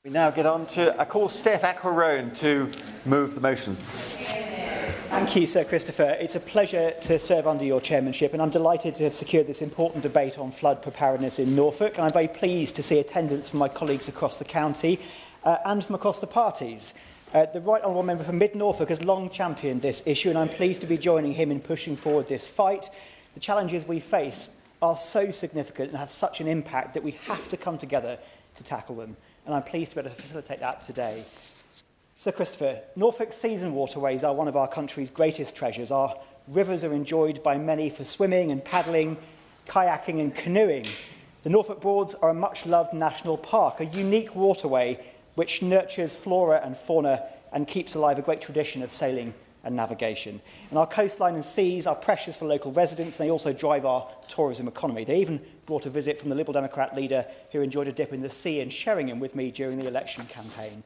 We now get on to, I call Steph Ackrowan to move the motion. Thank you, Sir Christopher. It's a pleasure to serve under your chairmanship, and I'm delighted to have secured this important debate on flood preparedness in Norfolk, and I'm very pleased to see attendance from my colleagues across the county and from across the parties. The Right Honourable Member for Mid-Norfolk has long championed this issue, and I'm pleased to be joining him in pushing forward this fight. The challenges we face are so significant and have such an impact that we have to come together to tackle them, and I'm pleased to be able to facilitate that today. Sir Christopher, Norfolk's seas and waterways are one of our country's greatest treasures. Our rivers are enjoyed by many for swimming and paddling, kayaking and canoeing. The Norfolk Broads are a much-loved national park, a unique waterway which nurtures flora and fauna and keeps alive a great tradition of sailing and navigation. And our coastline and seas are precious for local residents, and they also drive our tourism economy. They even brought a visit from the Liberal Democrat leader who enjoyed a dip in the sea in Sheringham with me during the election campaign.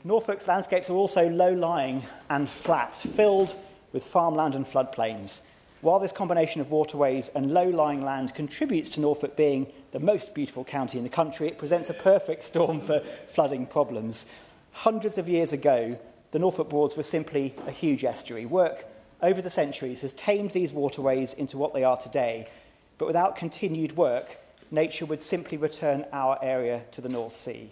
Norfolk's landscapes are also low-lying and flat, filled with farmland and floodplains. While this combination of waterways and low-lying land contributes to Norfolk being the most beautiful county in the country, it presents a perfect storm for flooding problems. Hundreds of years ago, the Norfolk Broads were simply a huge estuary. Work over the centuries has tamed these waterways into what they are today, but without continued work, nature would simply return our area to the North Sea.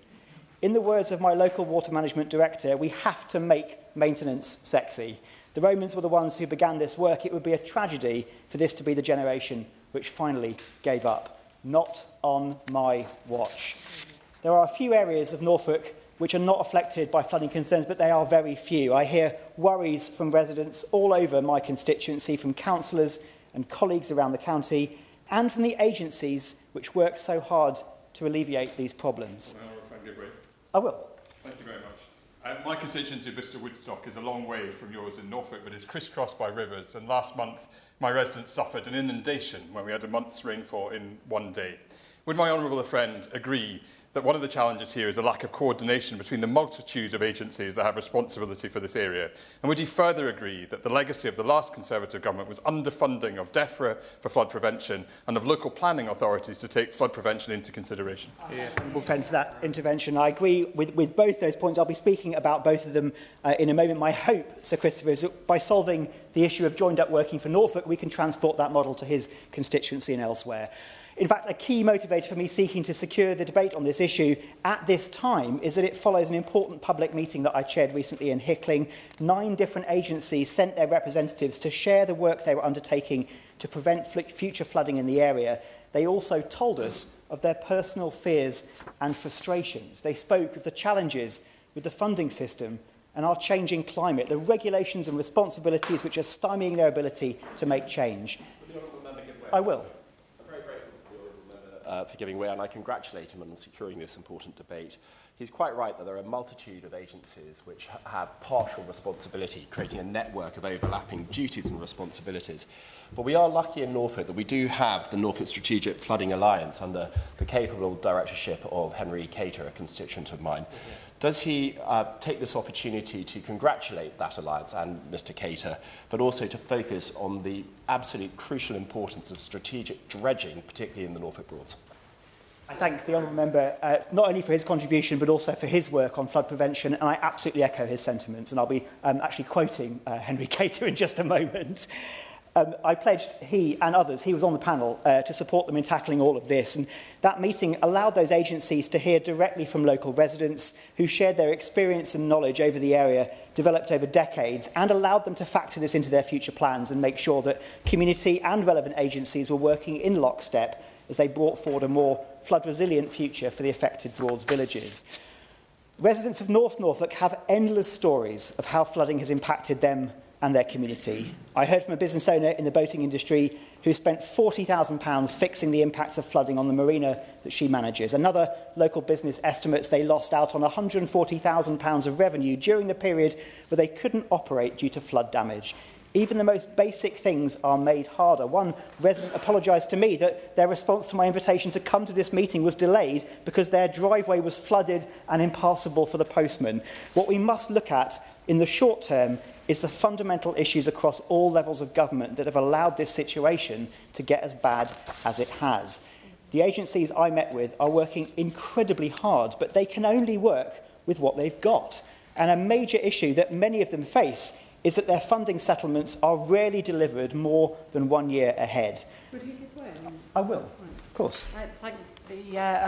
In the words of my local water management director, we have to make maintenance sexy. The Romans were the ones who began this work. It would be a tragedy for this to be the generation which finally gave up. Not on my watch. There are a few areas of Norfolk which are not affected by flooding concerns, but they are very few. I hear worries from residents all over my constituency, from councillors and colleagues around the county, and from the agencies which work so hard to alleviate these problems. I will. Thank you very much. My constituency of Bristol Woodstock is a long way from yours in Norfolk, but is crisscrossed by rivers. And last month, my residents suffered an inundation when we had a month's rainfall in one day. Would my honourable friend agree that one of the challenges here is a lack of coordination between the multitude of agencies that have responsibility for this area? And would he further agree that the legacy of the last Conservative government was underfunding of DEFRA for flood prevention and of local planning authorities to take flood prevention into consideration? Honourable friend for that intervention. I agree with both those points. I'll be speaking about both of them in a moment. My hope, Sir Christopher, is that by solving the issue of joined-up working for Norfolk, we can transport that model to his constituency and elsewhere. In fact, a key motivator for me seeking to secure the debate on this issue at this time is that it follows an important public meeting that I chaired recently in Hickling. 9 different agencies sent their representatives to share the work they were undertaking to prevent future flooding in the area. They also told us of their personal fears and frustrations. They spoke of the challenges with the funding system and our changing climate, the regulations and responsibilities which are stymieing their ability to make change. I will. For giving way, and I congratulate him on securing this important debate. He's quite right that there are a multitude of agencies which have partial responsibility, creating a network of overlapping duties and responsibilities. But we are lucky in Norfolk that we do have the Norfolk Strategic Flooding Alliance under the capable directorship of Henry Cater, a constituent of mine. Does he take this opportunity to congratulate that alliance and Mr Cater, but also to focus on the absolute crucial importance of strategic dredging, particularly in the Norfolk Broads? I thank the honourable member not only for his contribution but also for his work on flood prevention, and I absolutely echo his sentiments, and I'll be actually quoting Henry Cater in just a moment. I pledged he and others, he was on the panel, to support them in tackling all of this. And that meeting allowed those agencies to hear directly from local residents who shared their experience and knowledge over the area, developed over decades, and allowed them to factor this into their future plans and make sure that community and relevant agencies were working in lockstep as they brought forward a more flood-resilient future for the affected Broads villages. Residents of North Norfolk have endless stories of how flooding has impacted them and their community. I heard from a business owner in the boating industry who spent £40,000 fixing the impacts of flooding on the marina that she manages. Another local business estimates they lost out on £140,000 of revenue during the period where they couldn't operate due to flood damage. Even the most basic things are made harder. One resident apologised to me that their response to my invitation to come to this meeting was delayed because their driveway was flooded and impassable for the postman. What we must look at in the short term is the fundamental issues across all levels of government that have allowed this situation to get as bad as it has. The agencies I met with are working incredibly hard, but they can only work with what they've got. And a major issue that many of them face is that their funding settlements are rarely delivered more than 1 year ahead. Would he give way? I will, of course. I thank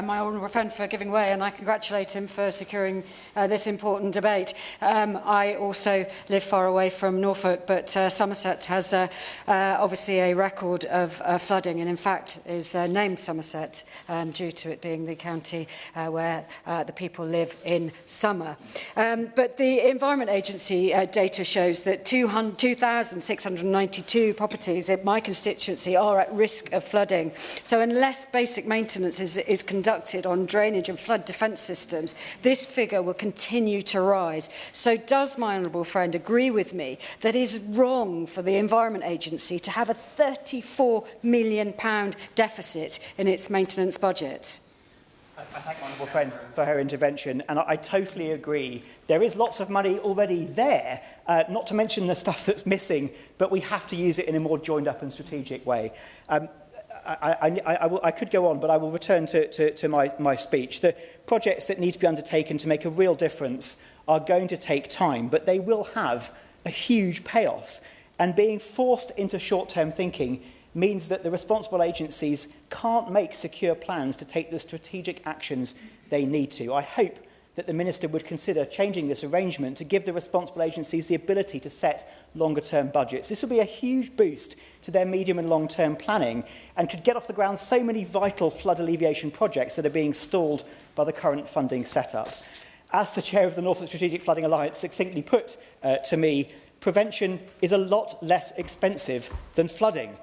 my honourable friend for giving way, and I congratulate him for securing this important debate. I also live far away from Norfolk, but Somerset has obviously a record of flooding, and in fact is named Somerset due to it being the county where the people live in summer. But the Environment Agency data shows that 2,692 properties in my constituency are at risk of flooding. So unless basic maintenance is conducted on drainage and flood defence systems, this figure will continue to rise. So does my honourable friend agree with me that it is wrong for the Environment Agency to have a £34 million deficit in its maintenance budget? I thank my honourable friend for her intervention, and I totally agree. There is lots of money already there, not to mention the stuff that's missing, but we have to use it in a more joined-up and strategic way. I could go on, but I will return to my speech. The projects that need to be undertaken to make a real difference are going to take time, but they will have a huge payoff. And being forced into short-term thinking means that the responsible agencies can't make secure plans to take the strategic actions they need to. I hope that the Minister would consider changing this arrangement to give the responsible agencies the ability to set longer-term budgets. This will be a huge boost to their medium and long-term planning and could get off the ground so many vital flood alleviation projects that are being stalled by the current funding setup. As the chair of the Norfolk Strategic Flooding Alliance succinctly put to me, prevention is a lot less expensive than flooding.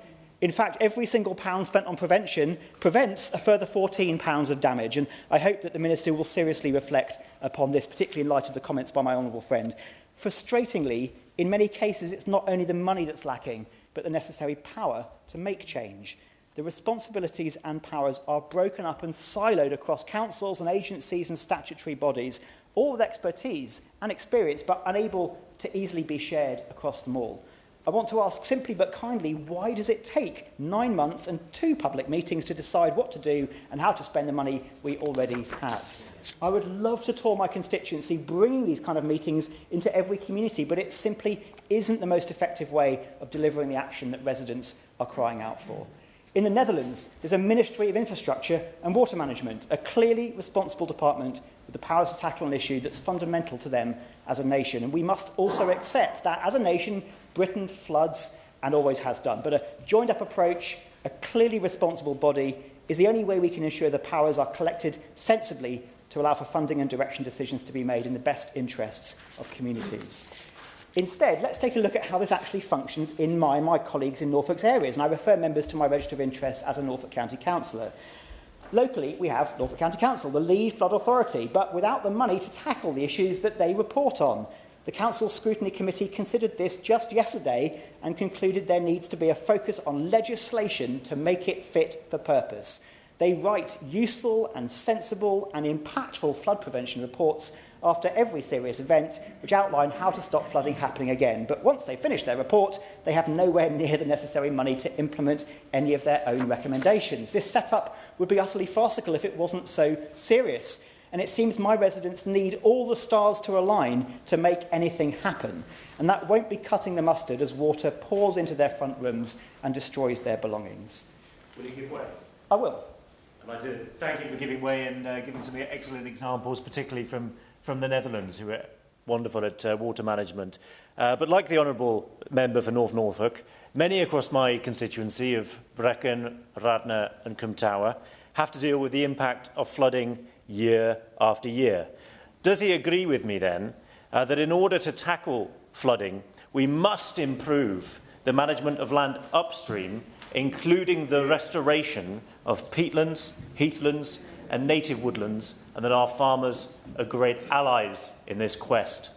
In fact, every single pound spent on prevention prevents a further £14 of damage, and I hope that the Minister will seriously reflect upon this, particularly in light of the comments by my honourable friend. Frustratingly, in many cases, it's not only the money that's lacking, but the necessary power to make change. The responsibilities and powers are broken up and siloed across councils and agencies and statutory bodies, all with expertise and experience, but unable to easily be shared across them all. I want to ask simply but kindly, why does it take 9 months and 2 public meetings to decide what to do and how to spend the money we already have? I would love to tour my constituency bringing these kind of meetings into every community, but it simply isn't the most effective way of delivering the action that residents are crying out for. In the Netherlands, there's a Ministry of Infrastructure and Water Management, a clearly responsible department with the powers to tackle an issue that's fundamental to them as a nation. And we must also accept that, as a nation, Britain floods and always has done. But a joined-up approach, a clearly responsible body, is the only way we can ensure the powers are collected sensibly to allow for funding and direction decisions to be made in the best interests of communities. Instead, let's take a look at how this actually functions in my colleagues in Norfolk's areas, and I refer members to my register of interests as a Norfolk County Councillor. Locally, we have Norfolk County Council, the lead flood authority, but without the money to tackle the issues that they report on. The Council Scrutiny Committee considered this just yesterday and concluded there needs to be a focus on legislation to make it fit for purpose. They write useful and sensible and impactful flood prevention reports after every serious event, which outline how to stop flooding happening again. But once they finish their report, they have nowhere near the necessary money to implement any of their own recommendations. This setup would be utterly farcical if it wasn't so serious. And it seems my residents need all the stars to align to make anything happen. And that won't be cutting the mustard as water pours into their front rooms and destroys their belongings. Will you give way? I will. I'd like to thank you for giving way and giving some excellent examples, particularly from the Netherlands, who are wonderful at water management. But like the Honourable Member for North Norfolk, many across my constituency of Brecon, Radnor and Cwm Tower have to deal with the impact of flooding year after year. Does he agree with me then that in order to tackle flooding, we must improve the management of land upstream, including the restoration of peatlands, heathlands and native woodlands, and that our farmers are great allies in this quest?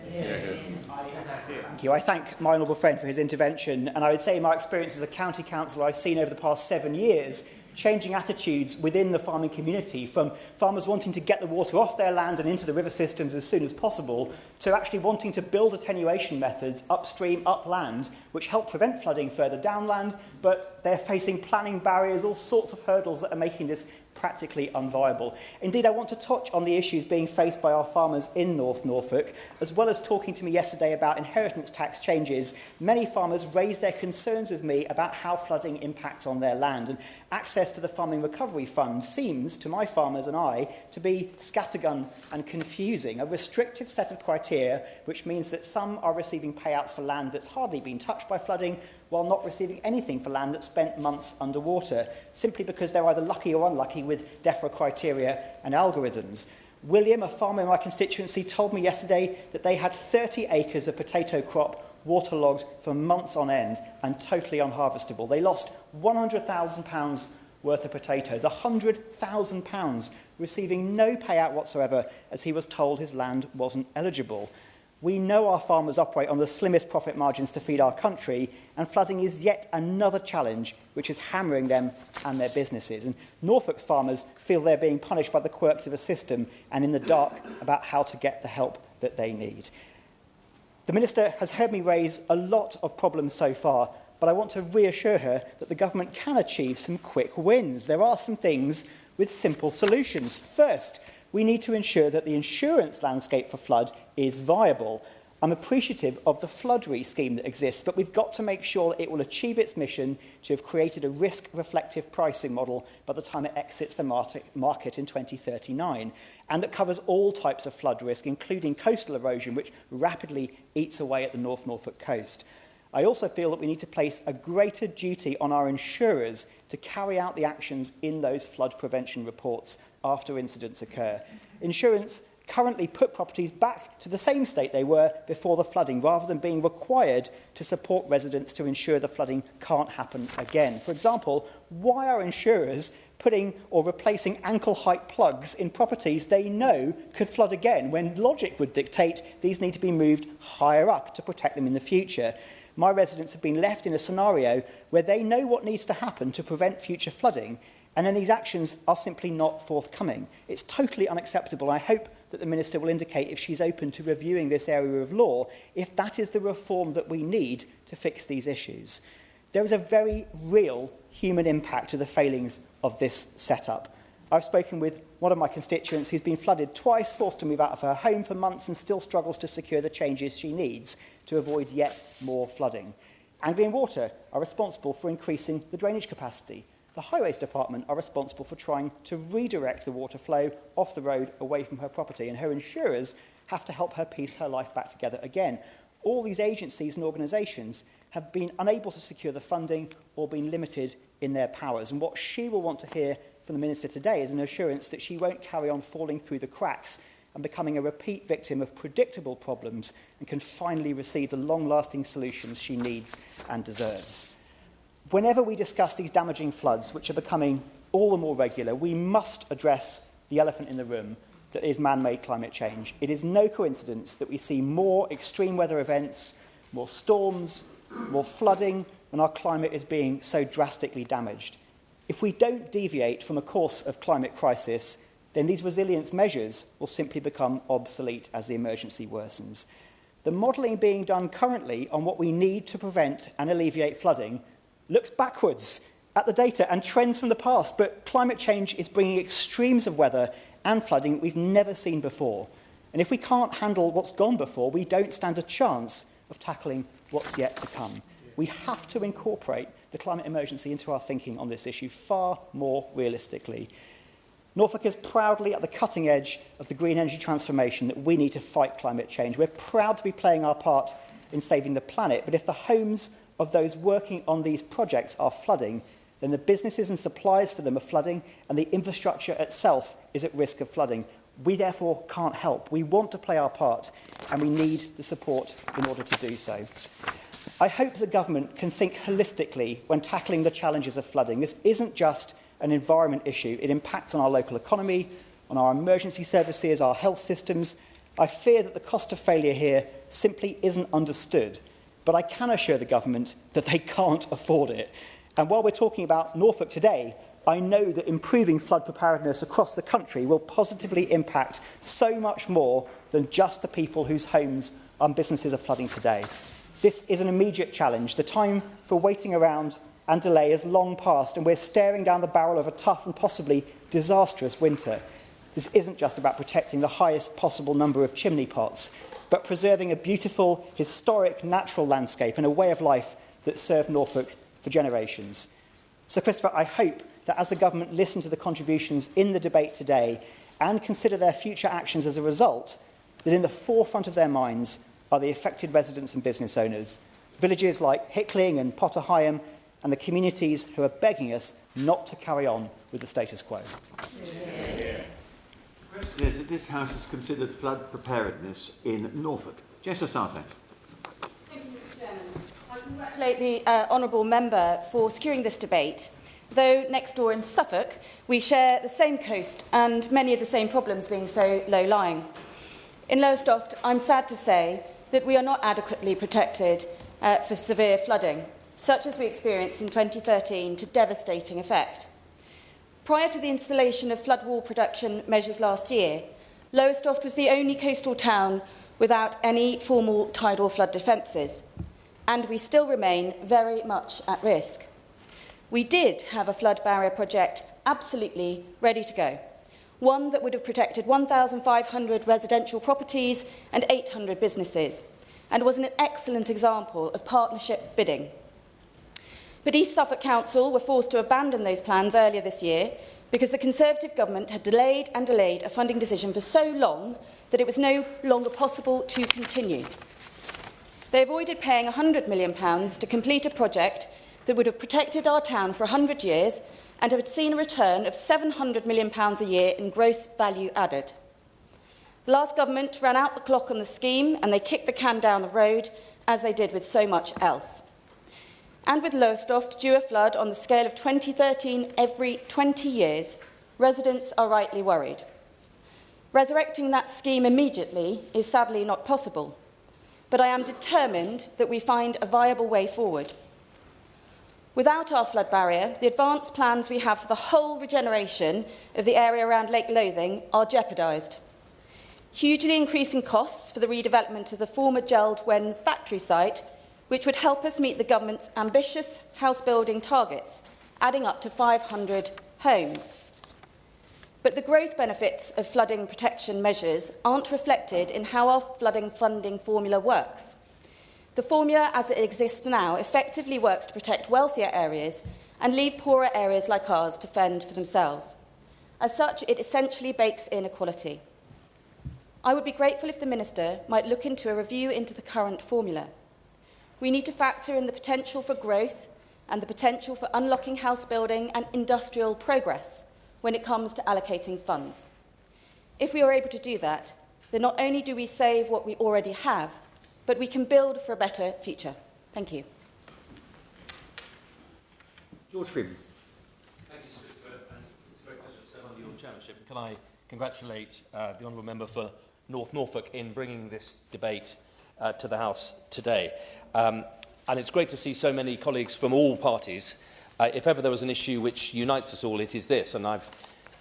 Thank you. I thank my honourable friend for his intervention, and I would say in my experience as a county councillor I've seen over the past 7 years changing attitudes within the farming community, from farmers wanting to get the water off their land and into the river systems as soon as possible, to actually wanting to build attenuation methods upstream, upland, which help prevent flooding further downland, but they're facing planning barriers, all sorts of hurdles that are making this practically unviable. Indeed, I want to touch on the issues being faced by our farmers in North Norfolk, as well as talking to me yesterday about inheritance tax changes. Many farmers raised their concerns with me about how flooding impacts on their land, and access to the Farming Recovery Fund seems, to my farmers and I, to be scattergun and confusing. A restrictive set of criteria, which means that some are receiving payouts for land that's hardly been touched by flooding, while not receiving anything for land that spent months underwater, simply because they're either lucky or unlucky with DEFRA criteria and algorithms. William, a farmer in my constituency, told me yesterday that they had 30 acres of potato crop waterlogged for months on end and totally unharvestable. They lost £100,000 worth of potatoes, £100,000, receiving no payout whatsoever, as he was told his land wasn't eligible. We know our farmers operate on the slimmest profit margins to feed our country, and flooding is yet another challenge which is hammering them and their businesses. And Norfolk's farmers feel they're being punished by the quirks of a system and in the dark about how to get the help that they need. The Minister has heard me raise a lot of problems so far, but I want to reassure her that the government can achieve some quick wins. There are some things with simple solutions. First, we need to ensure that the insurance landscape for flood is viable. I'm appreciative of the flood scheme that exists, but we've got to make sure that it will achieve its mission to have created a risk-reflective pricing model by the time it exits the market in 2039, and that covers all types of flood risk, including coastal erosion, which rapidly eats away at the North Norfolk coast. I also feel that we need to place a greater duty on our insurers to carry out the actions in those flood prevention reports after incidents occur. Insurance currently put properties back to the same state they were before the flooding, rather than being required to support residents to ensure the flooding can't happen again. For example, why are insurers putting or replacing ankle-height plugs in properties they know could flood again, when logic would dictate these need to be moved higher up to protect them in the future? My residents have been left in a scenario where they know what needs to happen to prevent future flooding, and then these actions are simply not forthcoming. It's totally unacceptable. I hope that the Minister will indicate if she's open to reviewing this area of law, if that is the reform that we need to fix these issues. There is a very real human impact to the failings of this setup. I've spoken with one of my constituents who's been flooded twice, forced to move out of her home for months, and still struggles to secure the changes she needs to avoid yet more flooding. Anglian Water are responsible for increasing the drainage capacity. The Highways Department are responsible for trying to redirect the water flow off the road away from her property, and her insurers have to help her piece her life back together again. All these agencies and organisations have been unable to secure the funding or been limited in their powers, and what she will want to hear from the Minister today is an assurance that she won't carry on falling through the cracks and becoming a repeat victim of predictable problems, and can finally receive the long-lasting solutions she needs and deserves. Whenever we discuss these damaging floods, which are becoming all the more regular, we must address the elephant in the room that is man-made climate change. It is no coincidence that we see more extreme weather events, more storms, more flooding, when our climate is being so drastically damaged. If we don't deviate from a course of climate crisis, then these resilience measures will simply become obsolete as the emergency worsens. The modelling being done currently on what we need to prevent and alleviate flooding looks backwards at the data and trends from the past, but climate change is bringing extremes of weather and flooding that we've never seen before. And if we can't handle what's gone before, we don't stand a chance of tackling what's yet to come. We have to incorporate the climate emergency into our thinking on this issue far more realistically. Norfolk is proudly at the cutting edge of the green energy transformation that we need to fight climate change. We're proud to be playing our part in saving the planet, but if the homes of those working on these projects are flooding, then the businesses and suppliers for them are flooding, and the infrastructure itself is at risk of flooding. We therefore can't help. We want to play our part, and we need the support in order to do so. I hope the government can think holistically when tackling the challenges of flooding. This isn't just an environment issue. It impacts on our local economy, on our emergency services, our health systems. I fear that the cost of failure here simply isn't understood, but I can assure the government that they can't afford it. And while we're talking about Norfolk today, I know that improving flood preparedness across the country will positively impact so much more than just the people whose homes and businesses are flooding today. This is an immediate challenge. The time for waiting around and delay is long past, and we're staring down the barrel of a tough and possibly disastrous winter. This isn't just about protecting the highest possible number of chimney pots, but preserving a beautiful, historic, natural landscape and a way of life that served Norfolk for generations. So, Christopher, I hope that as the government listen to the contributions in the debate today and consider their future actions as a result, that in the forefront of their minds are the affected residents and business owners, villages like Hickling and Potter Heigham, and the communities who are begging us not to carry on with the status quo. The question is that this House has considered flood preparedness in Norfolk. Jess Asante. Thank you, Mr. Chairman. I congratulate the honourable member for securing this debate. Though next door in Suffolk, we share the same coast and many of the same problems being so low-lying. In Lowestoft, I'm sad to say that we are not adequately protected for severe flooding, such as we experienced in 2013 to devastating effect. Prior to the installation of flood wall protection measures last year, Lowestoft was the only coastal town without any formal tidal flood defences, and we still remain very much at risk. We did have a flood barrier project absolutely ready to go, one that would have protected 1,500 residential properties and 800 businesses, and was an excellent example of partnership bidding. But East Suffolk Council were forced to abandon those plans earlier this year because the Conservative government had delayed and delayed a funding decision for so long that it was no longer possible to continue. They avoided paying £100 million to complete a project that would have protected our town for 100 years and had seen a return of £700 million a year in gross value added. The last government ran out the clock on the scheme and they kicked the can down the road, as they did with so much else. And with Lowestoft due a flood on the scale of 2013 every 20 years, residents are rightly worried. Resurrecting that scheme immediately is sadly not possible, but I am determined that we find a viable way forward. Without our flood barrier, the advanced plans we have for the whole regeneration of the area around Lake Lothing are jeopardised. Hugely increasing costs for the redevelopment of the former Jeld Wen factory site, which would help us meet the government's ambitious house building targets, adding up to 500 homes. But the growth benefits of flooding protection measures aren't reflected in how our flooding funding formula works. The formula as it exists now effectively works to protect wealthier areas and leave poorer areas like ours to fend for themselves. As such, it essentially bakes in inequality. I would be grateful if the Minister might look into a review into the current formula. We need to factor in the potential for growth and the potential for unlocking house building and industrial progress when it comes to allocating funds. If we are able to do that, then not only do we save what we already have, but we can build for a better future. Thank you. George Freeman. Thank you, Stuart, and it's a great pleasure to serve under your chairmanship. Can I congratulate the honourable member for North Norfolk in bringing this debate to the House today. And it's great to see so many colleagues from all parties. If ever there was an issue which unites us all, it is this. And at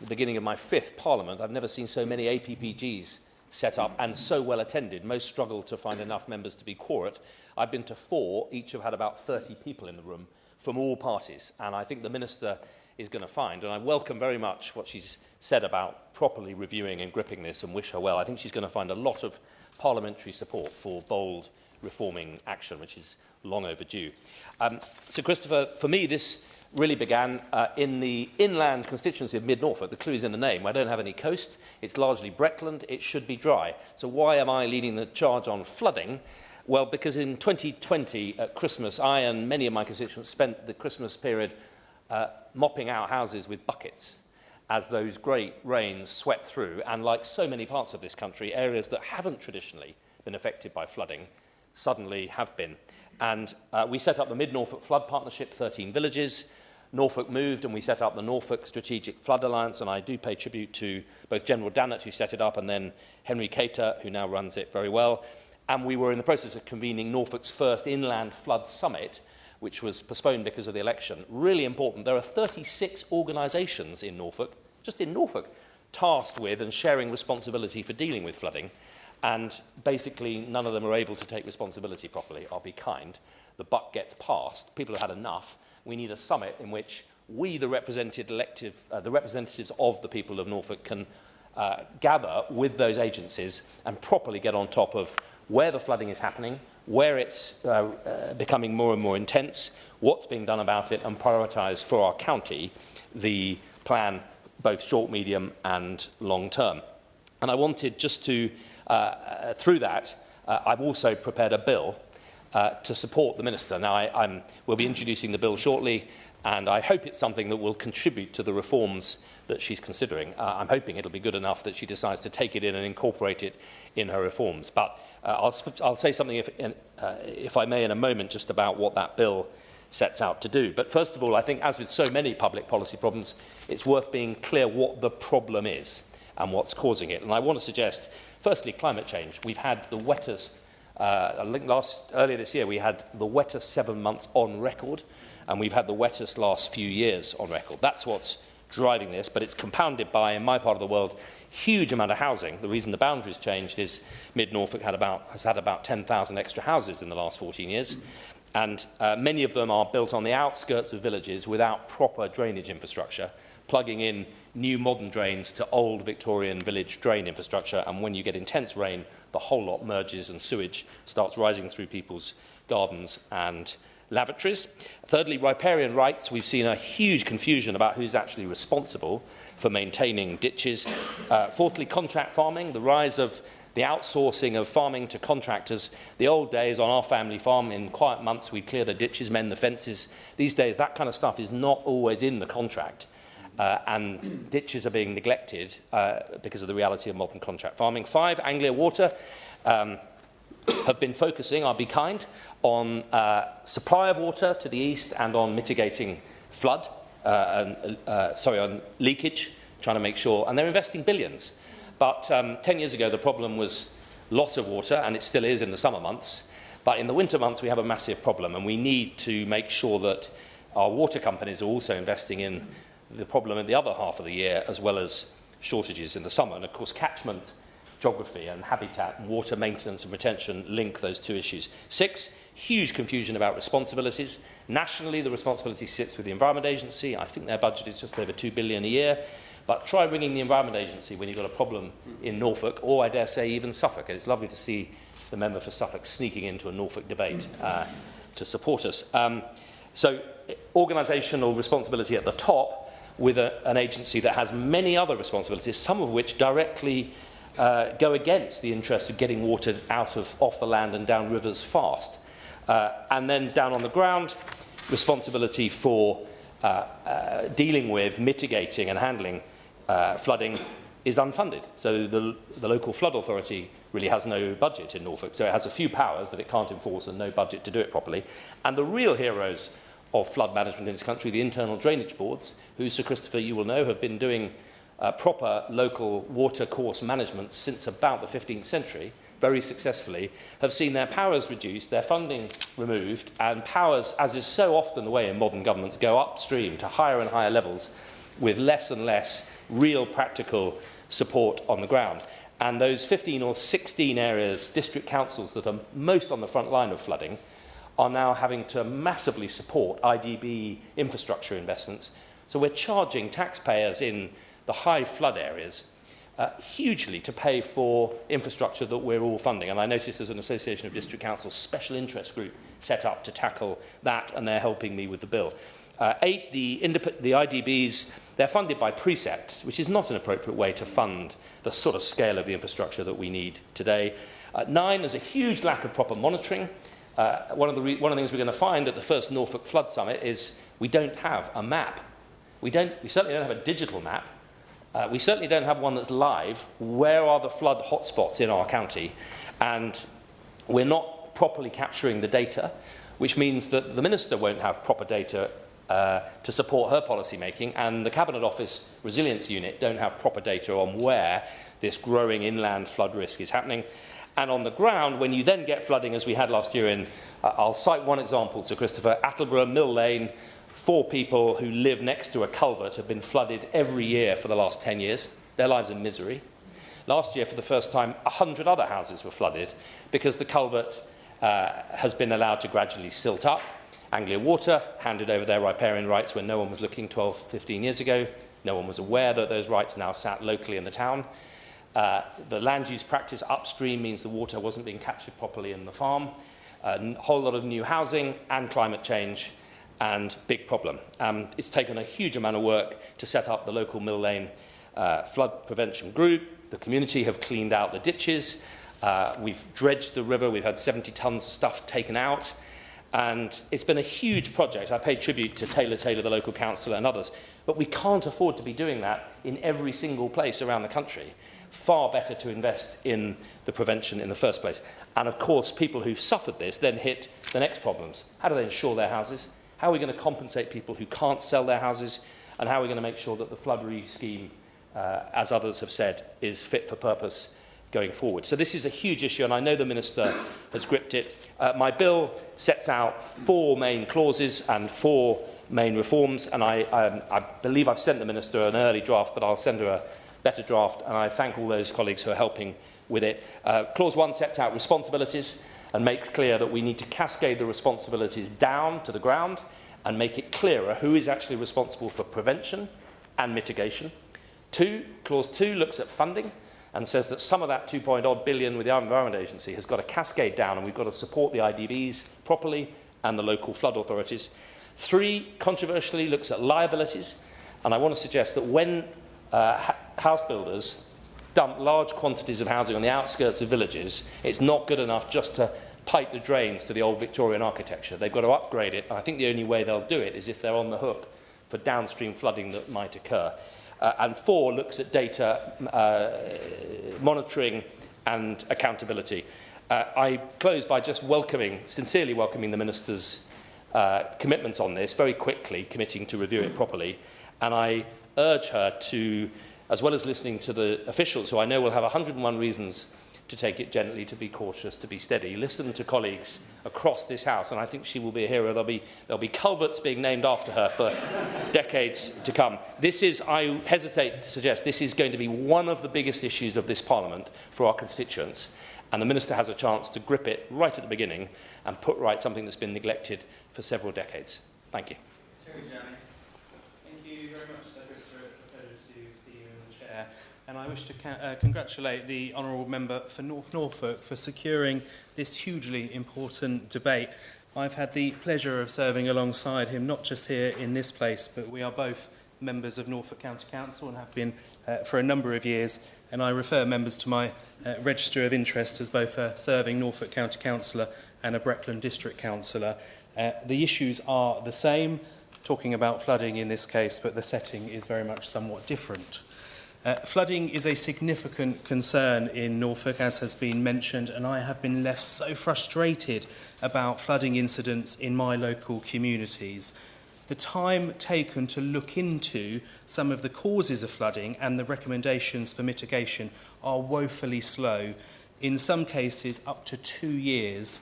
the beginning of my 5th Parliament, I've never seen so many APPGs set up and so well attended. Most struggle to find enough members to be quorate. I've been to 4, each have had about 30 people in the room from all parties. And I think the Minister is going to find, and I welcome very much what she's said about properly reviewing and gripping this, and wish her well. I think she's going to find a lot of parliamentary support for bold reforming action, which is long overdue. So, Christopher, for me, this really began in the inland constituency of Mid-Norfolk. The clue is in the name. I don't have any coast. It's largely Breckland. It should be dry. So why am I leading the charge on flooding? Well, because in 2020 at Christmas, I and many of my constituents spent the Christmas period mopping out houses with buckets as those great rains swept through. And like so many parts of this country, areas that haven't traditionally been affected by flooding suddenly have been. And we set up the Mid-Norfolk Flood Partnership, 13 villages. Norfolk moved and we set up the Norfolk Strategic Flood Alliance, and I do pay tribute to both General Dannett, who set it up, and then Henry Cater, who now runs it very well. And we were in the process of convening Norfolk's first inland flood summit, which was postponed because of the election. Really important. There are 36 organisations in Norfolk, just in Norfolk, tasked with and sharing responsibility for dealing with flooding. And basically, none of them are able to take responsibility properly. I'll be kind. The buck gets passed. People have had enough. We need a summit in which we, the representatives of the people of Norfolk, can gather with those agencies and properly get on top of where the flooding is happening, where it's becoming more and more intense, what's being done about it, and prioritise for our county the plan, both short, medium and long term. And I wanted just to, through that, I've also prepared a bill to support the Minister. Now, we'll be introducing the bill shortly, and I hope it's something that will contribute to the reforms that she's considering. I'm hoping it'll be good enough that she decides to take it in and incorporate it in her reforms. But I'll say something, if I may, in a moment, just about what that bill sets out to do. But first of all, I think, as with so many public policy problems, it's worth being clear what the problem is and what's causing it. And I want to suggest, firstly, climate change. We've had the wettest, earlier this year, we had the wettest 7 months on record, and we've had the wettest last few years on record. That's what's driving this, but it's compounded by, in my part of the world, huge amount of housing. The reason the boundaries changed is Mid-Norfolk has had about 10,000 extra houses in the last 14 years, and many of them are built on the outskirts of villages without proper drainage infrastructure, plugging in new modern drains to old Victorian village drain infrastructure, and when you get intense rain, the whole lot merges and sewage starts rising through people's gardens and lavatories. Thirdly, riparian rights. We've seen a huge confusion about who's actually responsible for maintaining ditches. Fourthly, contract farming, the rise of the outsourcing of farming to contractors. The old days on our family farm, in quiet months, we'd clear the ditches, mend the fences. These days, that kind of stuff is not always in the contract. And ditches are being neglected because of the reality of modern contract farming. 5, Anglia Water have been focusing, I'll be kind, on supply of water to the east and on mitigating flood, on leakage, trying to make sure, and they're investing billions. But 10 years ago, the problem was loss of water, and it still is in the summer months. But in the winter months, we have a massive problem, and we need to make sure that our water companies are also investing in the problem in the other half of the year, as well as shortages in the summer. And of course, catchment geography and habitat and water maintenance and retention link those two issues. 6, huge confusion about responsibilities. Nationally, the responsibility sits with the Environment Agency. I think their budget is just over $2 billion a year. But try bringing the Environment Agency when you've got a problem in Norfolk, or I dare say even Suffolk. And it's lovely to see the member for Suffolk sneaking into a Norfolk debate to support us. So organisational responsibility at the top, with an agency that has many other responsibilities, some of which directly go against the interest of getting water off the land and down rivers fast. And then down on the ground, responsibility for dealing with, mitigating and handling flooding is unfunded. So the local flood authority really has no budget in Norfolk. So it has a few powers that it can't enforce and no budget to do it properly. And the real heroes of flood management in this country, the internal drainage boards, who, Sir Christopher, you will know, have been doing proper local water course management since about the 15th century, very successfully, have seen their powers reduced, their funding removed, and powers, as is so often the way in modern governments, go upstream to higher and higher levels with less and less real practical support on the ground. And those 15 or 16 areas, district councils that are most on the front line of flooding, are now having to massively support IDB infrastructure investments. So we're charging taxpayers in the high flood areas hugely to pay for infrastructure that we're all funding. And I noticed there's an Association of District Councils special interest group set up to tackle that, and they're helping me with the bill. 8, the IDBs, they're funded by precept, which is not an appropriate way to fund the sort of scale of the infrastructure that we need today. 9, there's a huge lack of proper monitoring. One of the things we're going to find at the first Norfolk Flood Summit is we don't have a map. We certainly don't have a digital map. We certainly don't have one that's live. Where are the flood hotspots in our county? And we're not properly capturing the data, which means that the Minister won't have proper data to support her policy making, and the Cabinet Office Resilience Unit don't have proper data on where this growing inland flood risk is happening. And on the ground, when you then get flooding, as we had last year in, I'll cite one example, Sir Christopher, Attleborough, Mill Lane, 4 people who live next to a culvert have been flooded every year for the last 10 years. Their lives are misery. Last year, for the first time, 100 other houses were flooded because the culvert has been allowed to gradually silt up. Anglia Water handed over their riparian rights when no one was looking 12, 15 years ago. No one was aware that those rights now sat locally in the town. The land use practice upstream means the water wasn't being captured properly in the farm. A whole lot of new housing and climate change, and big problem. It's taken a huge amount of work to set up the local Mill Lane flood prevention group. The community have cleaned out the ditches. We've dredged the river. We've had 70 tonnes of stuff taken out. And it's been a huge project. I paid tribute to Taylor, the local councillor, and others. But we can't afford to be doing that in every single place around the country. Far better to invest in the prevention in the first place. And of course, people who've suffered this then hit the next problems. How do they insure their houses? How are we going to compensate people who can't sell their houses? And how are we going to make sure that the flood relief scheme, as others have said, is fit for purpose going forward? So this is a huge issue, and I know the Minister has gripped it. My bill sets out 4 main clauses and 4 main reforms, and I believe I've sent the Minister an early draft, but I'll send her a better draft, and I thank all those colleagues who are helping with it. Clause 1 sets out responsibilities and makes clear that we need to cascade the responsibilities down to the ground and make it clearer who is actually responsible for prevention and mitigation. Clause 2 looks at funding and says that some of that 2.odd billion with the Environment Agency has got to cascade down, and we've got to support the IDBs properly and the local flood authorities. 3, controversially, looks at liabilities, and I want to suggest that when house builders dump large quantities of housing on the outskirts of villages, it's not good enough just to pipe the drains to the old Victorian architecture. They've got to upgrade it, and I think the only way they'll do it is if they're on the hook for downstream flooding that might occur. And 4 looks at data monitoring and accountability. I close by just sincerely welcoming the Minister's commitments on this, very quickly committing to review it properly. And I urge her to, as well as listening to the officials, who I know will have 101 reasons to take it gently, to be cautious, to be steady, listen to colleagues across this House, and I think she will be a hero. There'll be culverts being named after her for decades to come. This is, I hesitate to suggest, this is going to be one of the biggest issues of this Parliament for our constituents, and the Minister has a chance to grip it right at the beginning and put right something that's been neglected for several decades. Thank you. Thank you very much, Sir Christopher. It's a pleasure to see you in the chair. And I wish to congratulate the Honourable Member for North Norfolk for securing this hugely important debate. I've had the pleasure of serving alongside him, not just here in this place, but we are both members of Norfolk County Council and have been for a number of years. And I refer members to my register of interest as both a serving Norfolk County Councillor and a Breckland District Councillor. The issues are the same, talking about flooding in this case, but the setting is very much somewhat different. Flooding is a significant concern in Norfolk, as has been mentioned, and I have been left so frustrated about flooding incidents in my local communities. The time taken to look into some of the causes of flooding and the recommendations for mitigation are woefully slow, in some cases up to 2 years.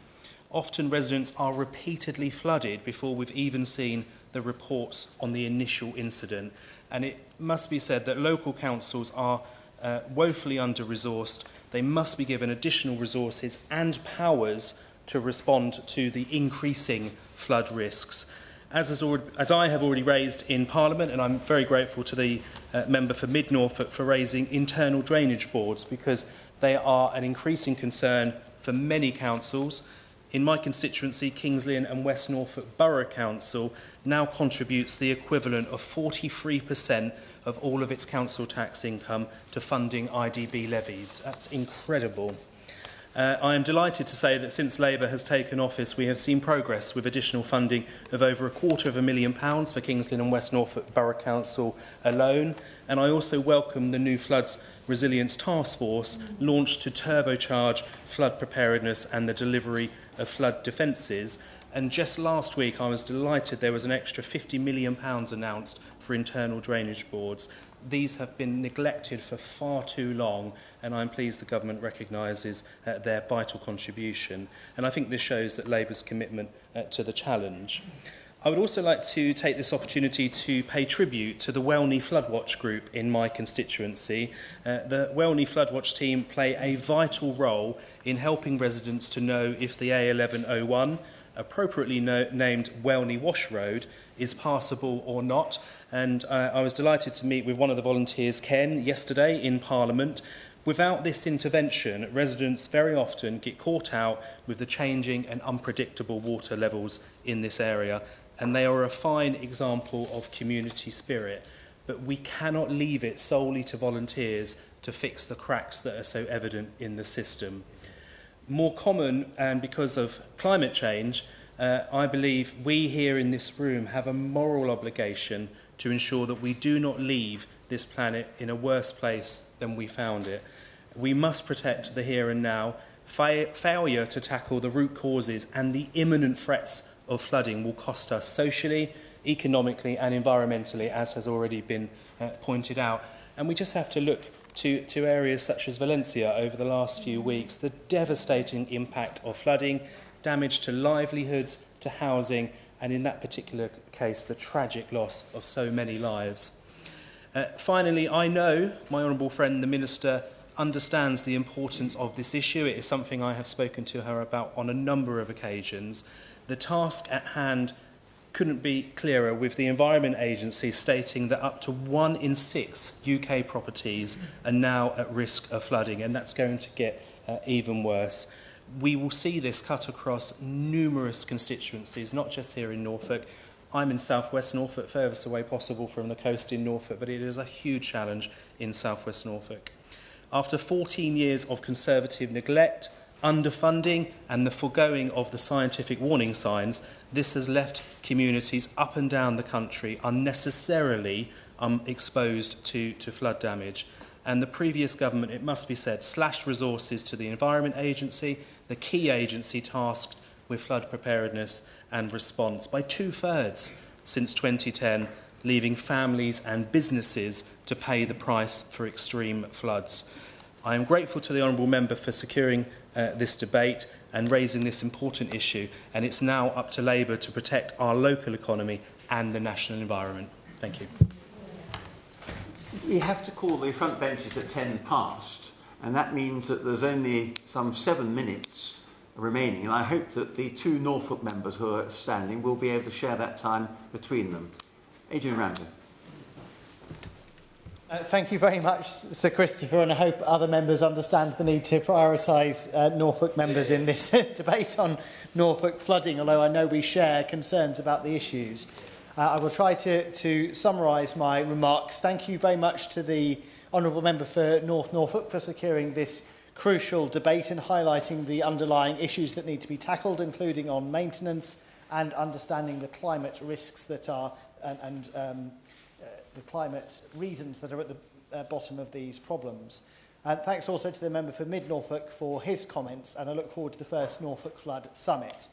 Often residents are repeatedly flooded before we've even seen the reports on the initial incident. And it must be said that local councils are woefully under-resourced. They must be given additional resources and powers to respond to the increasing flood risks. As I have already raised in Parliament, and I'm very grateful to the member for Mid Norfolk for raising internal drainage boards, because they are an increasing concern for many councils. In my constituency, Kings Lynn and West Norfolk Borough Council now contributes the equivalent of 43% of all of its council tax income to funding IDB levies. That's incredible. I am delighted to say that since Labour has taken office, we have seen progress with additional funding of over £250,000 for Kings Lynn and West Norfolk Borough Council alone. And I also welcome the new Floods Resilience Task Force launched to turbocharge flood preparedness and the delivery of flood defences. And just last week I was delighted there was an extra £50 million announced for internal drainage boards. these have been neglected for far too long, and I'm pleased the government recognises their vital contribution. And I think this shows that Labour's commitment to the challenge. I would also like to take this opportunity to pay tribute to the Welney Floodwatch group in my constituency. The Welney Floodwatch team play a vital role in helping residents to know if the A1101, appropriately named Welney Wash Road, is passable or not. And I was delighted to meet with one of the volunteers, Ken, yesterday in Parliament. Without this intervention, residents very often get caught out with the changing and unpredictable water levels in this area, and they are a fine example of community spirit. But we cannot leave it solely to volunteers to fix the cracks that are so evident in the system. More common, and because of climate change, I believe we here in this room have a moral obligation to ensure that we do not leave this planet in a worse place than we found it. We must protect the here and now. Failure to tackle the root causes and the imminent threats of flooding will cost us socially, economically and environmentally, as has already been pointed out. And we just have to look to areas such as Valencia over the last few weeks, the devastating impact of flooding, damage to livelihoods, to housing, and in that particular case, the tragic loss of so many lives. Finally, I know my honourable friend, the Minister, understands the importance of this issue. It is something I have spoken to her about on a number of occasions. The task at hand couldn't be clearer, with the Environment Agency stating that up to 1 in 6 UK properties are now at risk of flooding, and that's going to get even worse. We will see this cut across numerous constituencies, not just here in Norfolk. I'm in southwest Norfolk, furthest away possible from the coast in Norfolk, but it is a huge challenge in southwest Norfolk. After 14 years of Conservative neglect, underfunding and the foregoing of the scientific warning signs, this has left communities up and down the country unnecessarily exposed to flood damage. And the previous government, it must be said, slashed resources to the Environment Agency, the key agency tasked with flood preparedness and response, by 2/3 since 2010, leaving families and businesses to pay the price for extreme floods. I am grateful to the honourable member for securing this debate and raising this important issue, and it's now up to Labour to protect our local economy and the national environment. Thank you. We have to call the front benches at 10 past, and that means that there's only some 7 minutes remaining, and I hope that the 2 Norfolk members who are standing will be able to share that time between them. Adrian Ramsey. Thank you very much, Sir Christopher, and I hope other members understand the need to prioritise Norfolk members in this debate on Norfolk flooding, although I know we share concerns about the issues. I will try to summarise my remarks. Thank you very much to the honourable member for North Norfolk for securing this crucial debate and highlighting the underlying issues that need to be tackled, including on maintenance and understanding the climate risks that are the climate reasons that are at the bottom of these problems. Thanks also to the member for Mid-Norfolk for his comments, and I look forward to the first Norfolk Flood Summit.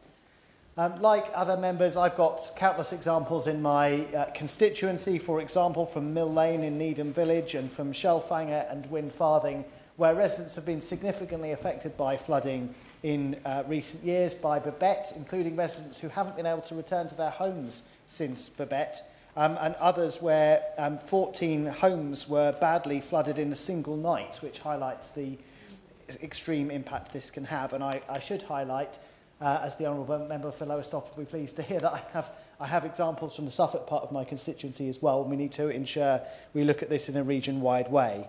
Like other members, I've got countless examples in my constituency, for example, from Mill Lane in Needham Village and from Shelfanger and Wynfarthing, where residents have been significantly affected by flooding in recent years, by Babette, including residents who haven't been able to return to their homes since Babette, and others where 14 homes were badly flooded in a single night, which highlights the extreme impact this can have. And I should highlight, as the honourable member for Lowestoft will be pleased to hear, that I have examples from the Suffolk part of my constituency as well. We need to ensure we look at this in a region-wide way.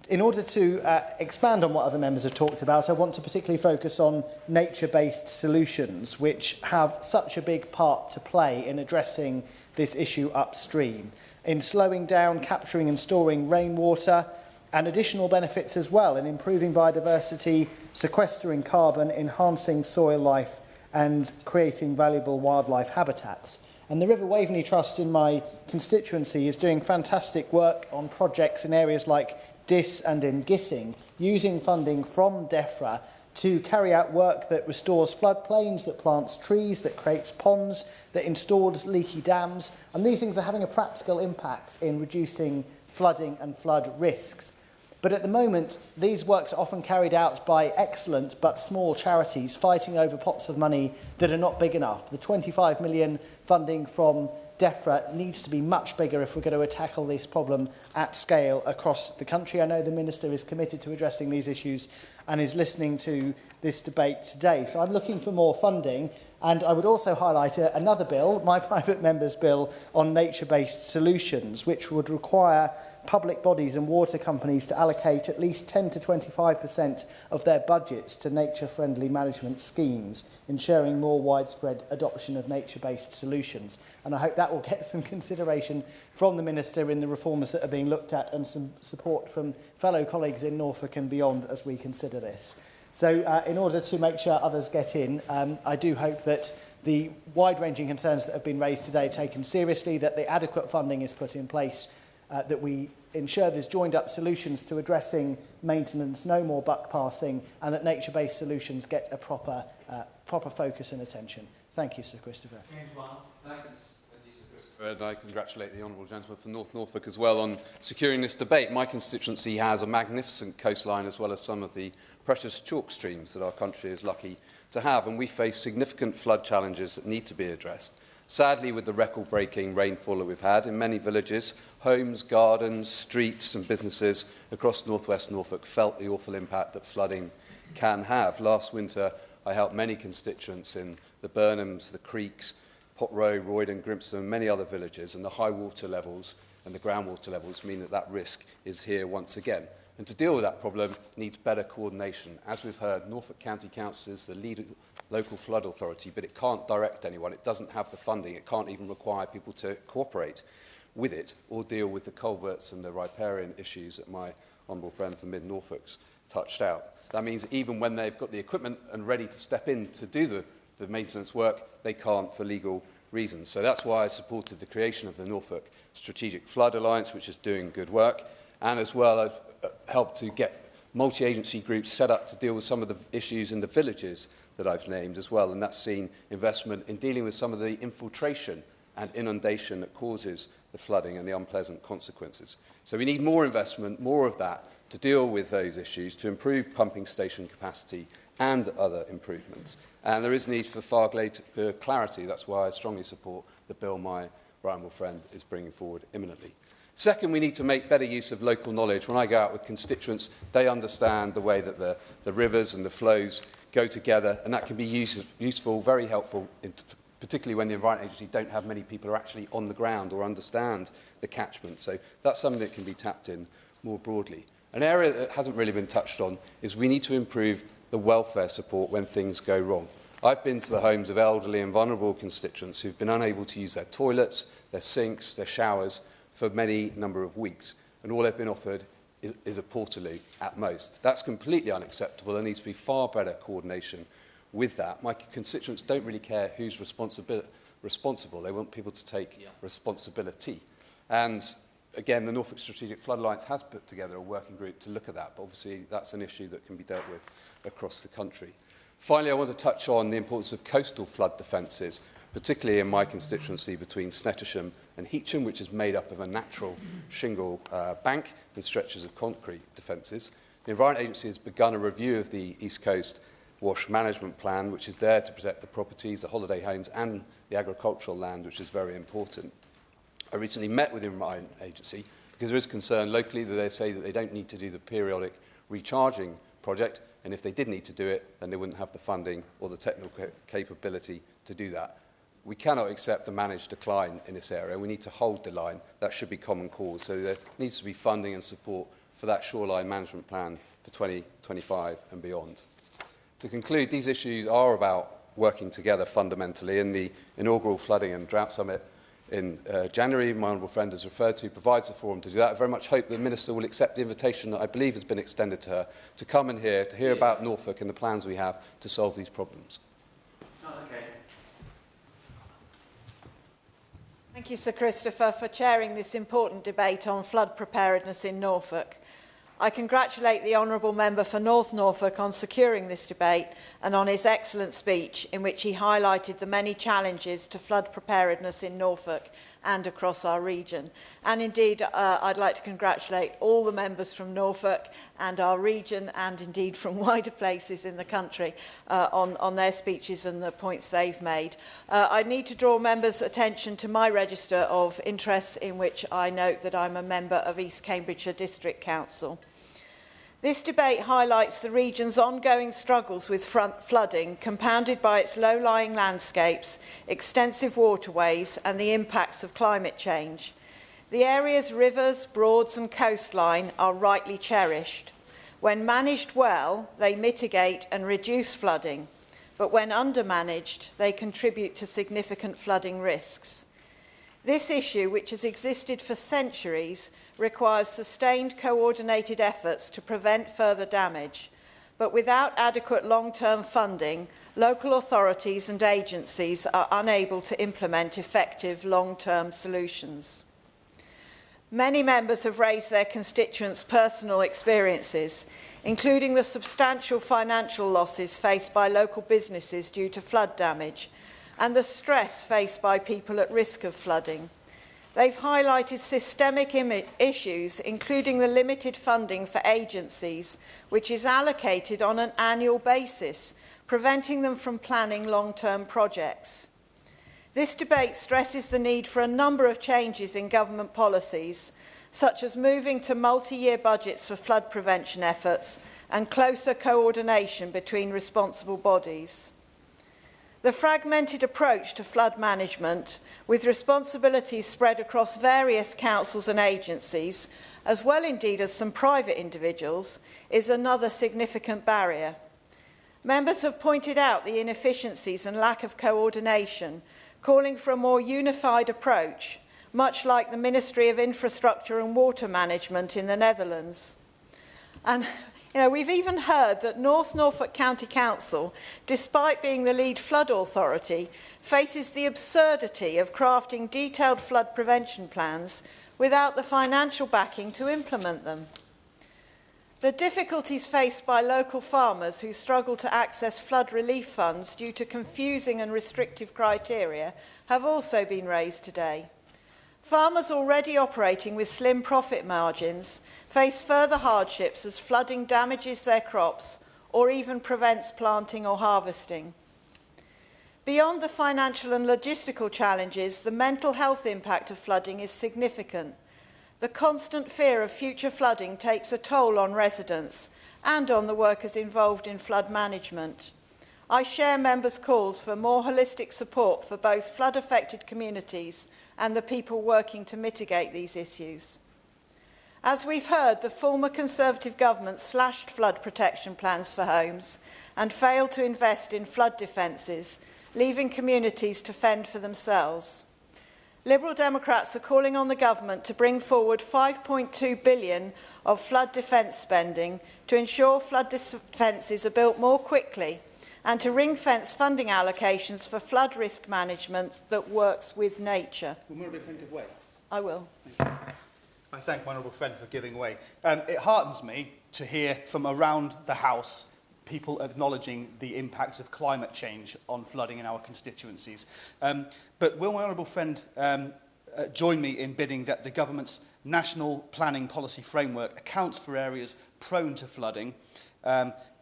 In order to expand on what other members have talked about, I want to particularly focus on nature-based solutions, which have such a big part to play in addressing this issue upstream, in slowing down, capturing and storing rainwater, and additional benefits as well in improving biodiversity, sequestering carbon, enhancing soil life, and creating valuable wildlife habitats. And the River Waveney Trust in my constituency is doing fantastic work on projects in areas like Diss and in Gissing, using funding from DEFRA to carry out work that restores floodplains, that plants trees, that creates ponds, that installs leaky dams. And these things are having a practical impact in reducing flooding and flood risks. But at the moment, these works are often carried out by excellent but small charities fighting over pots of money that are not big enough. The 25 million funding from DEFRA needs to be much bigger if we're going to tackle this problem at scale across the country. I know the Minister is committed to addressing these issues and is listening to this debate today. So I'm looking for more funding. And I would also highlight another bill, my private member's bill on nature-based solutions, which would require public bodies and water companies to allocate at least 10 to 25% of their budgets to nature-friendly management schemes, ensuring more widespread adoption of nature-based solutions. And I hope that will get some consideration from the Minister in the reforms that are being looked at and some support from fellow colleagues in Norfolk and beyond as we consider this. So in order to make sure others get in, I do hope that the wide-ranging concerns that have been raised today are taken seriously, that the adequate funding is put in place, that we ensure there's joined-up solutions to addressing maintenance, no more buck passing, and that nature-based solutions get a proper focus and attention. Thank you, Sir Christopher. Thanks, Sir Christopher, and I congratulate the Honourable Gentleman for North Norfolk as well on securing this debate. My constituency has a magnificent coastline as well as some of the precious chalk streams that our country is lucky to have, and we face significant flood challenges that need to be addressed. Sadly, with the record-breaking rainfall that we've had in many villages, homes, gardens, streets and businesses across northwest Norfolk felt the awful impact that flooding can have. Last winter, I helped many constituents in the Burnhams, the Creeks, Pot Row, Roydon, Grimston and many other villages, and the high water levels and the groundwater levels mean that that risk is here once again. And to deal with that problem needs better coordination. As we've heard, Norfolk County Council is the lead local flood authority, but it can't direct anyone. It doesn't have the funding. It can't even require people to cooperate with it or deal with the culverts and the riparian issues that my honourable friend from Mid-Norfolk's touched out. That means even when they've got the equipment and ready to step in to do the maintenance work, they can't for legal reasons. So that's why I supported the creation of the Norfolk Strategic Flood Alliance, which is doing good work. And as well, I've helped to get multi-agency groups set up to deal with some of the issues in the villages that I've named as well. And that's seen investment in dealing with some of the infiltration and inundation that causes the flooding and the unpleasant consequences. So we need more investment, more of that, to deal with those issues, to improve pumping station capacity and other improvements. And there is need for far greater clarity. That's why I strongly support the bill my right honourable friend is bringing forward imminently. Second, we need to make better use of local knowledge. When I go out with constituents, they understand the way that the rivers and the flows go together, and that can be useful, very helpful, particularly when the Environment Agency don't have many people who are actually on the ground or understand the catchment. So that's something that can be tapped in more broadly. An area that hasn't really been touched on is we need to improve the welfare support when things go wrong. I've been to the homes of elderly and vulnerable constituents who've been unable to use their toilets, their sinks, their showers for many number of weeks, and all they've been offered is a portaloo at most. That's completely unacceptable. There needs to be far better coordination with that. My constituents don't really care who's responsible. They want people to take responsibility. And again, the Norfolk Strategic Flood Alliance has put together a working group to look at that, but obviously that's an issue that can be dealt with across the country. Finally, I want to touch on the importance of coastal flood defences, particularly in my constituency between Snettisham and Heacham, which is made up of a natural shingle bank and stretches of concrete defences. The Environment Agency has begun a review of the East Coast Wash Management Plan, which is there to protect the properties, the holiday homes and the agricultural land, which is very important. I recently met with the Environment Agency because there is concern locally that they say that they don't need to do the periodic recharging project, and if they did need to do it, then they wouldn't have the funding or the technical capability to do that. We cannot accept a managed decline in this area. We need to hold the line. That should be common cause. So there needs to be funding and support for that shoreline management plan for 2025 and beyond. To conclude, these issues are about working together fundamentally. In the inaugural Flooding and Drought Summit in January, my honourable friend has referred to, provides a forum to do that. I very much hope the Minister will accept the invitation that I believe has been extended to her to come in here, to hear about Norfolk and the plans we have to solve these problems. Okay. Thank you, Sir Christopher, for chairing this important debate on flood preparedness in Norfolk. I congratulate the Honourable Member for North Norfolk on securing this debate and on his excellent speech in which he highlighted the many challenges to flood preparedness in Norfolk and across our region. And indeed, I'd like to congratulate all the members from Norfolk and our region, and indeed from wider places in the country, on their speeches and the points they've made. I need to draw members' attention to my register of interests, in which I note that I'm a member of East Cambridgeshire District Council. This debate highlights the region's ongoing struggles with flooding, compounded by its low-lying landscapes, extensive waterways, and the impacts of climate change. The area's rivers, broads, and coastline are rightly cherished. When managed well, they mitigate and reduce flooding, but when undermanaged, they contribute to significant flooding risks. This issue, which has existed for centuries, requires sustained coordinated efforts to prevent further damage, but without adequate long-term funding, local authorities and agencies are unable to implement effective long-term solutions. Many members have raised their constituents' personal experiences, including the substantial financial losses faced by local businesses due to flood damage and the stress faced by people at risk of flooding. They've highlighted systemic issues, including the limited funding for agencies, which is allocated on an annual basis, preventing them from planning long-term projects. This debate stresses the need for a number of changes in government policies, such as moving to multi-year budgets for flood prevention efforts and closer coordination between responsible bodies. The fragmented approach to flood management, with responsibilities spread across various councils and agencies, as well indeed as some private individuals, is another significant barrier. Members have pointed out the inefficiencies and lack of coordination, calling for a more unified approach, much like the Ministry of Infrastructure and Water Management in the Netherlands. And we've even heard that North Norfolk County Council, despite being the lead flood authority, faces the absurdity of crafting detailed flood prevention plans without the financial backing to implement them. The difficulties faced by local farmers who struggle to access flood relief funds due to confusing and restrictive criteria have also been raised today. Farmers already operating with slim profit margins face further hardships as flooding damages their crops or even prevents planting or harvesting. Beyond the financial and logistical challenges, the mental health impact of flooding is significant. The constant fear of future flooding takes a toll on residents and on the workers involved in flood management. I share members' calls for more holistic support for both flood-affected communities and the people working to mitigate these issues. As we've heard, the former Conservative government slashed flood protection plans for homes and failed to invest in flood defences, leaving communities to fend for themselves. Liberal Democrats are calling on the government to bring forward $5.2 billion of flood defence spending to ensure flood defences are built more quickly and to ring-fence funding allocations for flood risk management that works with nature. Will my honourable friend give way? I will. I thank my honourable friend for giving way. It heartens me to hear from around the House people acknowledging the impacts of climate change on flooding in our constituencies. But will my honourable friend join me in bidding that the government's national planning policy framework accounts for areas prone to flooding,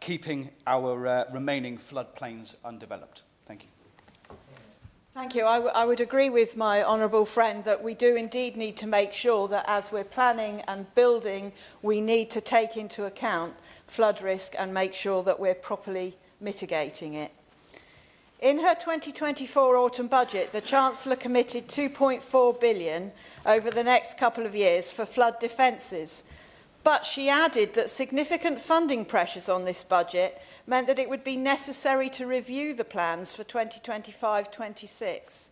keeping our remaining floodplains undeveloped? Thank you. Thank you. I would agree with my honourable friend that we do indeed need to make sure that as we're planning and building, we need to take into account flood risk and make sure that we're properly mitigating it. In her 2024 autumn budget, the Chancellor committed £2.4 billion over the next couple of years for flood defences. But she added that significant funding pressures on this budget meant that it would be necessary to review the plans for 2025-26.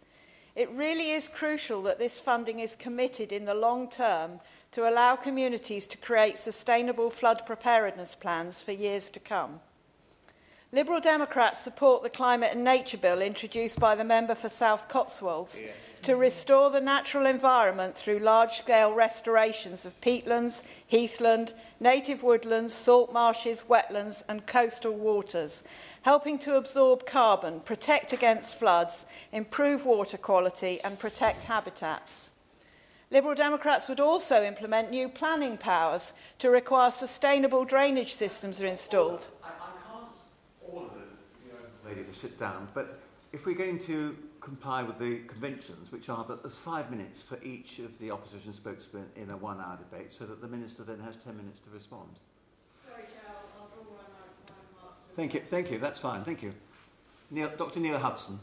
It really is crucial that this funding is committed in the long term to allow communities to create sustainable flood preparedness plans for years to come. Liberal Democrats support the Climate and Nature Bill introduced by the member for South Cotswolds to restore the natural environment through large-scale restorations of peatlands, heathland, native woodlands, salt marshes, wetlands and coastal waters, helping to absorb carbon, protect against floods, improve water quality and protect habitats. Liberal Democrats would also implement new planning powers to require sustainable drainage systems are installed. I can't order the lady to sit down, but if we're going to comply with the conventions, which are that there's 5 minutes for each of the opposition spokesmen in a 1-hour debate, so that the Minister then has 10 minutes to respond. Sorry, Chair, I'll draw my remarks. Thank you, that's fine, thank you. Dr Neil Hudson.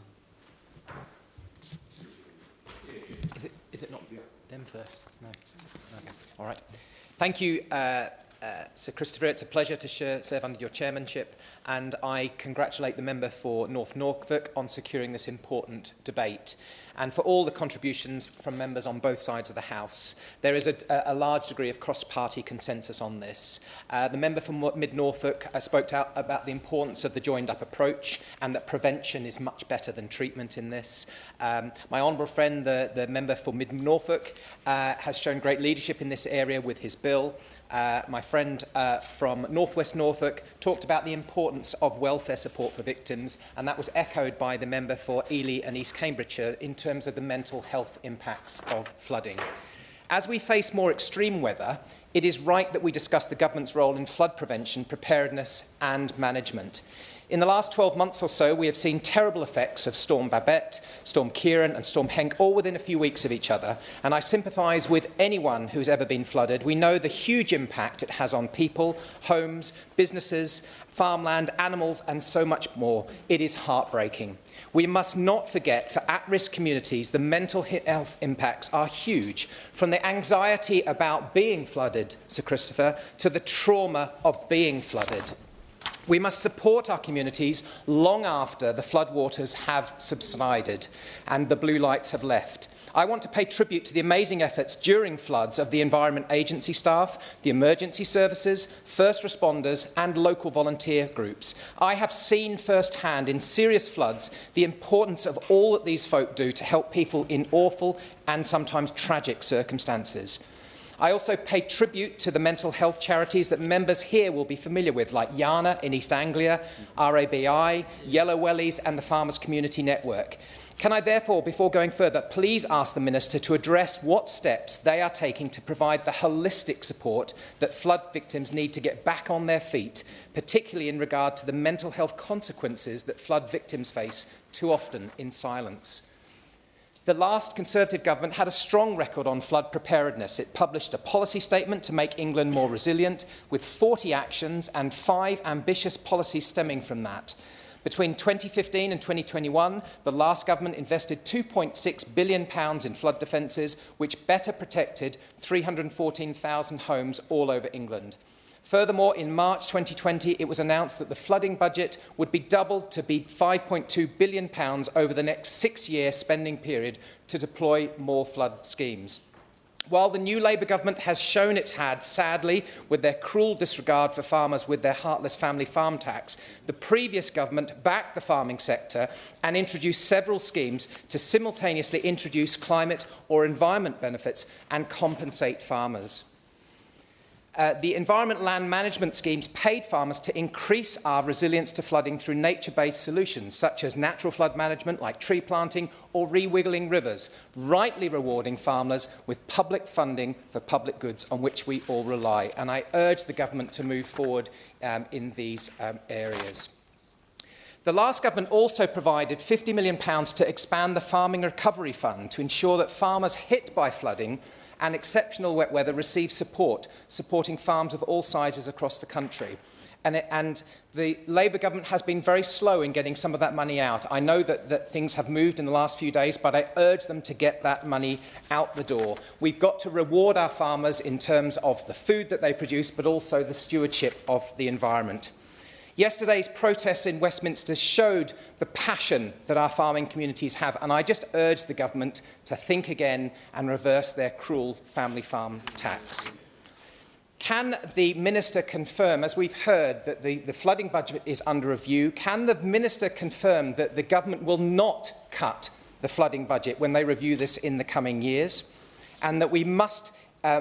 Is it not them first? No. Okay. All right. Thank you, Sir Christopher. It's a pleasure to serve under your chairmanship, and I congratulate the member for North Norfolk on securing this important debate, and for all the contributions from members on both sides of the House. There is a large degree of cross-party consensus on this. The member from Mid-Norfolk spoke out about the importance of the joined-up approach and that prevention is much better than treatment in this. My honourable friend, the member for Mid-Norfolk, has shown great leadership in this area with his bill. My friend from North West Norfolk talked about the importance of welfare support for victims, and that was echoed by the member for Ely and East Cambridgeshire in terms of the mental health impacts of flooding. As we face more extreme weather, it is right that we discuss the government's role in flood prevention, preparedness and management. In the last 12 months or so, we have seen terrible effects of Storm Babette, Storm Kieran and Storm Henk, all within a few weeks of each other. And I sympathise with anyone who's ever been flooded. We know the huge impact it has on people, homes, businesses, farmland, animals and so much more. It is heartbreaking. We must not forget, for at-risk communities, the mental health impacts are huge, from the anxiety about being flooded, Sir Christopher, to the trauma of being flooded. We must support our communities long after the floodwaters have subsided and the blue lights have left. I want to pay tribute to the amazing efforts during floods of the Environment Agency staff, the emergency services, first responders and local volunteer groups. I have seen firsthand in serious floods the importance of all that these folk do to help people in awful and sometimes tragic circumstances. I also pay tribute to the mental health charities that members here will be familiar with, like Yana in East Anglia, RABI, Yellow Wellies and the Farmers Community Network. Can I therefore, before going further, please ask the Minister to address what steps they are taking to provide the holistic support that flood victims need to get back on their feet, particularly in regard to the mental health consequences that flood victims face too often in silence. The last Conservative government had a strong record on flood preparedness. It published a policy statement to make England more resilient, with 40 actions and 5 ambitious policies stemming from that. Between 2015 and 2021, the last government invested £2.6 billion in flood defences, which better protected 314,000 homes all over England. Furthermore, in March 2020, it was announced that the flooding budget would be doubled to be £5.2 billion over the next 6-year spending period to deploy more flood schemes. While the new Labour government has shown its hand, sadly, with their cruel disregard for farmers with their heartless family farm tax, the previous government backed the farming sector and introduced several schemes to simultaneously introduce climate or environment benefits and compensate farmers. The environment land management schemes paid farmers to increase our resilience to flooding through nature-based solutions, such as natural flood management like tree planting or rewiggling rivers, rightly rewarding farmers with public funding for public goods on which we all rely. And I urge the government to move forward in these areas. The last government also provided £50 million to expand the Farming Recovery Fund to ensure that farmers hit by flooding and exceptional wet weather receive support, supporting farms of all sizes across the country. And the Labour government has been very slow in getting some of that money out. I know that things have moved in the last few days, but I urge them to get that money out the door. We've got to reward our farmers in terms of the food that they produce, but also the stewardship of the environment. Yesterday's protests in Westminster showed the passion that our farming communities have, and I just urge the government to think again and reverse their cruel family farm tax. Can the Minister confirm, as we've heard, that the flooding budget is under review? Can the Minister confirm that the government will not cut the flooding budget when they review this in the coming years? And that we must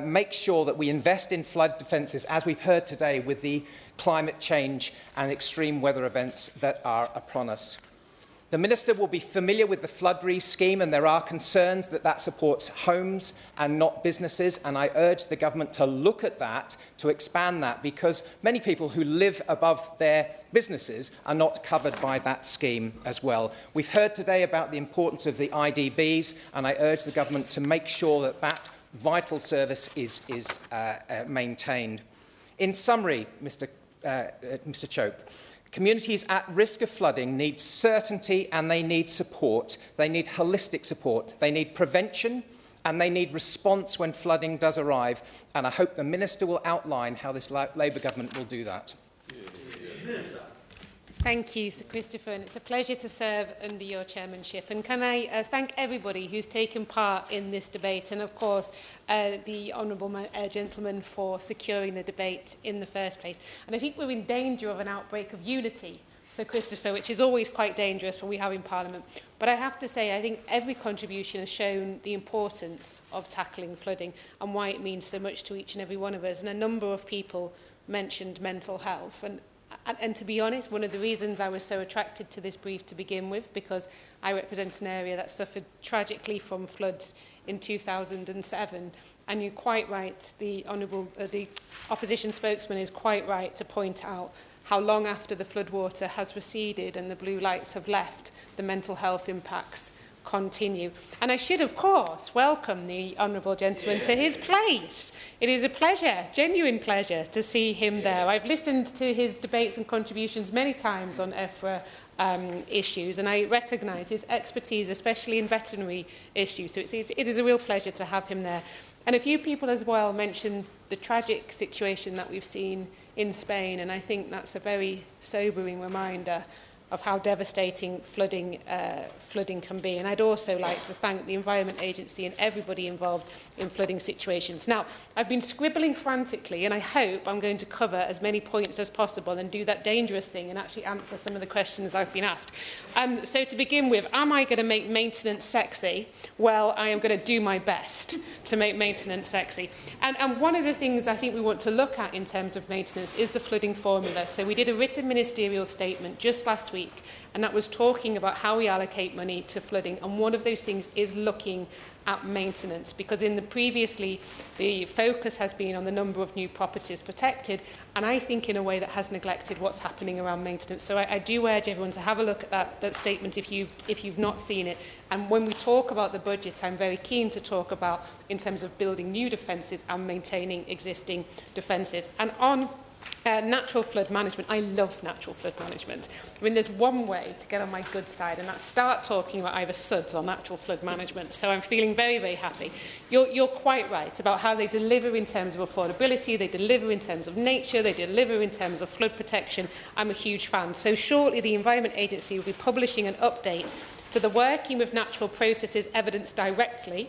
make sure that we invest in flood defences, as we've heard today, with the climate change and extreme weather events that are upon us. The Minister will be familiar with the Flood Re scheme, and there are concerns that that supports homes and not businesses, and I urge the government to look at that, to expand that, because many people who live above their businesses are not covered by that scheme as well. We've heard today about the importance of the IDBs, and I urge the government to make sure that that vital service is maintained. In summary, Mr. Chope, communities at risk of flooding need certainty and they need support. They need holistic support. They need prevention and they need response when flooding does arrive. And I hope the Minister will outline how this Labour government will do that. Minister. Thank you, Sir Christopher, and it's a pleasure to serve under your chairmanship. And can I thank everybody who's taken part in this debate, and of course the honourable gentleman for securing the debate in the first place. And I think we're in danger of an outbreak of unity, Sir Christopher, which is always quite dangerous when we have in Parliament. But I have to say, I think every contribution has shown the importance of tackling flooding and why it means so much to each and every one of us. And a number of people mentioned mental health. And to be honest, one of the reasons I was so attracted to this brief to begin with, because I represent an area that suffered tragically from floods in 2007. And you're quite right, the opposition spokesman is quite right to point out how long after the floodwater has receded and the blue lights have left, the mental health impacts continue. And I should, of course, welcome the honourable gentleman to his place. It is a pleasure, genuine pleasure, to see him there. I've listened to his debates and contributions many times on EFRA issues, and I recognise his expertise, especially in veterinary issues. So it is a real pleasure to have him there. And a few people as well mentioned the tragic situation that we've seen in Spain, and I think that's a very sobering reminder of how devastating flooding can be. And I'd also like to thank the Environment Agency and everybody involved in flooding situations. Now, I've been scribbling frantically, and I hope I'm going to cover as many points as possible and do that dangerous thing and actually answer some of the questions I've been asked. So to begin with, am I going to make maintenance sexy? Well, I am going to do my best to make maintenance sexy. And one of the things I think we want to look at in terms of maintenance is the flooding formula. So we did a written ministerial statement just last week, and that was talking about how we allocate money to flooding, and one of those things is looking at maintenance, because previously the focus has been on the number of new properties protected, and I think in a way that has neglected what's happening around maintenance. So I do urge everyone to have a look at that statement if you've not seen it. And when we talk about the budget, I'm very keen to talk about in terms of building new defences and maintaining existing defences. And on natural flood management, I love natural flood management. I mean, there's one way to get on my good side, and that's start talking about either SUDS or natural flood management. So I'm feeling very, very happy. You're quite right about how they deliver in terms of affordability, they deliver in terms of nature, they deliver in terms of flood protection. I'm a huge fan. So shortly, the Environment Agency will be publishing an update to the Working with Natural Processes Evidence Directory,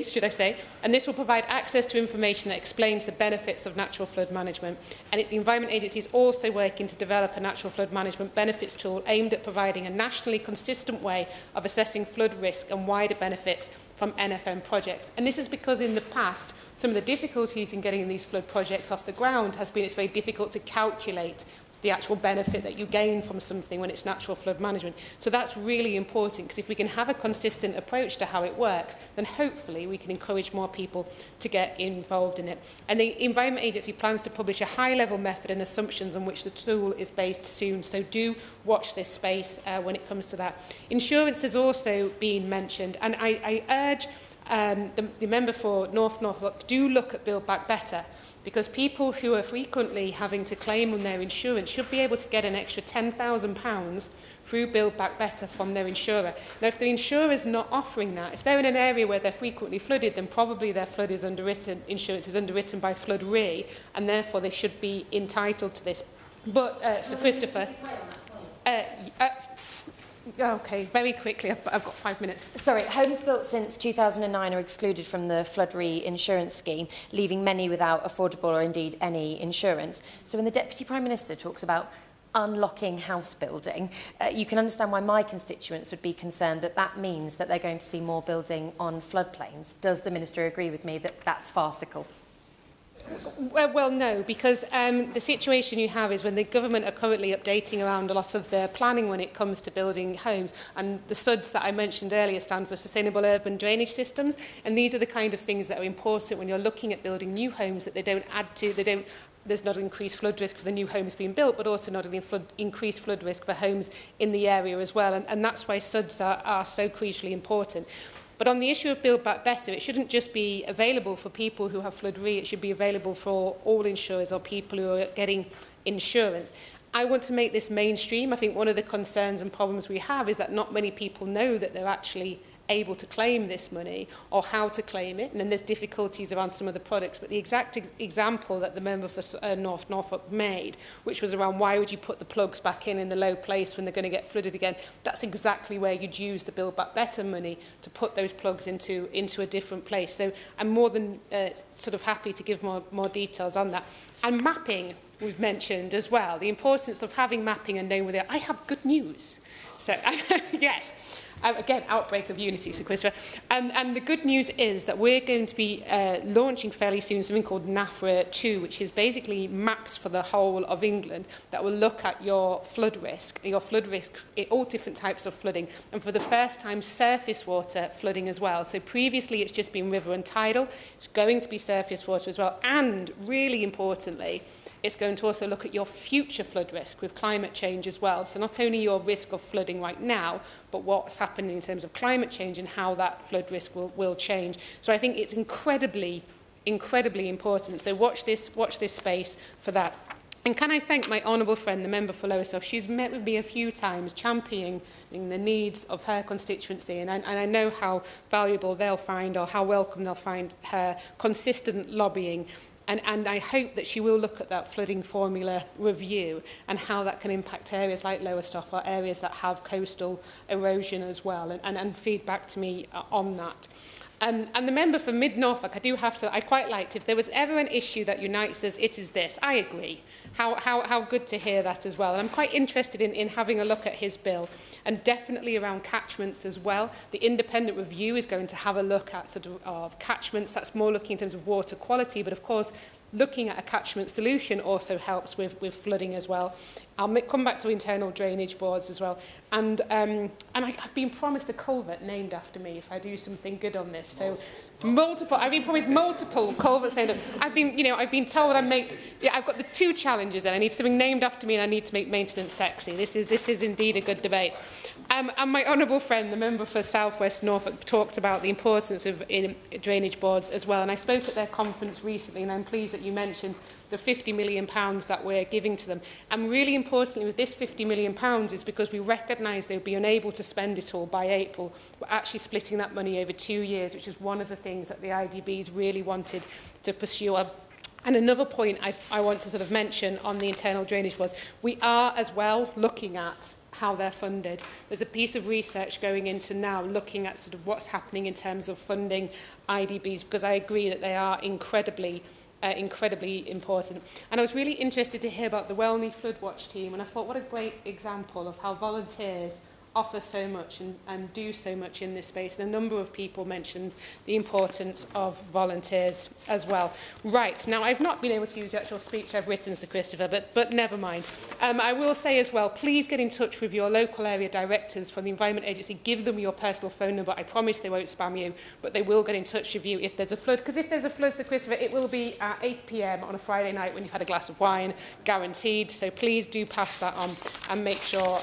should I say, and this will provide access to information that explains the benefits of natural flood management. And the Environment Agency is also working to develop a natural flood management benefits tool aimed at providing a nationally consistent way of assessing flood risk and wider benefits from NFM projects. And this is because in the past, some of the difficulties in getting these flood projects off the ground has been it's very difficult to calculate the actual benefit that you gain from something when it's natural flood management. So that's really important, because if we can have a consistent approach to how it works, then hopefully we can encourage more people to get involved in it. And the Environment Agency plans to publish a high-level method and assumptions on which the tool is based soon. So do watch this space when it comes to that. Insurance has also been mentioned, and I urge the member for Norfolk, do look at Build Back Better, because people who are frequently having to claim on their insurance should be able to get an extra £10,000 through Build Back Better from their insurer. Now, if the insurer is not offering that, if they're in an area where they're frequently flooded, then probably their flood is underwritten, insurance is underwritten by Flood Re, and therefore they should be entitled to this. But, Sir Christopher, Okay, very quickly, I've got 5 minutes. Sorry, homes built since 2009 are excluded from the flood re-insurance scheme, leaving many without affordable or indeed any insurance. So when the Deputy Prime Minister talks about unlocking house building, you can understand why my constituents would be concerned that that means that they're going to see more building on floodplains. Does the Minister agree with me that that's farcical? Well, no, because the situation you have is when the government are currently updating around a lot of their planning when it comes to building homes, and the SUDs that I mentioned earlier stand for Sustainable Urban Drainage Systems, and these are the kind of things that are important when you're looking at building new homes, that they don't add to, there's not an increased flood risk for the new homes being built, but also not an increased flood risk for homes in the area as well, and that's why SUDs are so crucially important. But on the issue of Build Back Better, it shouldn't just be available for people who have flood re, it should be available for all insurers or people who are getting insurance. I want to make this mainstream. I think one of the concerns and problems we have is that not many people know that they're actually able to claim this money or how to claim it, and then there's difficulties around some of the products. But the exact example that the member for North Norfolk made, which was around why would you put the plugs back in the low place when they're going to get flooded again, that's exactly where you'd use the Build Back Better money to put those plugs into a different place. So I'm more than sort of happy to give more details on that. And mapping, we've mentioned as well, the importance of having mapping and knowing where they are. I have good news. So, yes. Again, outbreak of unity, Sir Christopher. And the good news is that we're going to be launching fairly soon something called NAFRA 2, which is basically maps for the whole of England that will look at your flood risk, all different types of flooding, and for the first time, surface water flooding as well. So previously, it's just been river and tidal. It's going to be surface water as well. And really importantly, it's going to also look at your future flood risk with climate change as well. So not only your risk of flooding right now, but what's happening in terms of climate change and how that flood risk will change. So I think it's incredibly important. So watch this space for that. And can I thank my honourable friend, the member for Lowestoft? She's met with me a few times, championing the needs of her constituency, and I know how valuable they'll find, or how welcome they'll find her consistent lobbying. And I hope that she will look at that flooding formula review and how that can impact areas like Lowestoft or areas that have coastal erosion as well, and feed back to me on that. And the member for Mid-Norfolk, I quite liked, if there was ever an issue that unites us, it is this. I agree. How good to hear that as well. And I'm quite interested in having a look at his bill, and definitely around catchments as well. The independent review is going to have a look at sort of catchments. That's more looking in terms of water quality, but of course, looking at a catchment solution also helps with flooding as well. I'll come back to internal drainage boards as well. And I've been promised a culvert named after me if I do something good on this. So I've been promised multiple culverts named after. I've been told I've got the two challenges, and I need something named after me, and I need to make maintenance sexy. This is indeed a good debate. And my honourable friend, the member for South West Norfolk, talked about the importance of drainage boards as well. And I spoke at their conference recently, and I'm pleased that you mentioned the £50 million that we're giving to them. And really importantly, with this £50 million is because we recognise they'll be unable to spend it all by April. We're actually splitting that money over 2 years, which is one of the things that the IDBs really wanted to pursue. And another point I want to sort of mention on the internal drainage was we are as well looking at how they're funded. There's a piece of research going into now looking at sort of what's happening in terms of funding IDBs, because I agree that they are incredibly important. And I was really interested to hear about the Welney Flood Watch team, and I thought what a great example of how volunteers offer so much and do so much in this space. And a number of people mentioned the importance of volunteers as well. Right, now I've not been able to use the actual speech I've written, Sir Christopher, but never mind. I will say as well, please get in touch with your local area directors from the Environment Agency. Give them your personal phone number. I promise they won't spam you, but they will get in touch with you if there's a flood. Because if there's a flood, Sir Christopher, it will be at 8 p.m. on a Friday night when you've had a glass of wine, guaranteed. So please do pass that on and make sure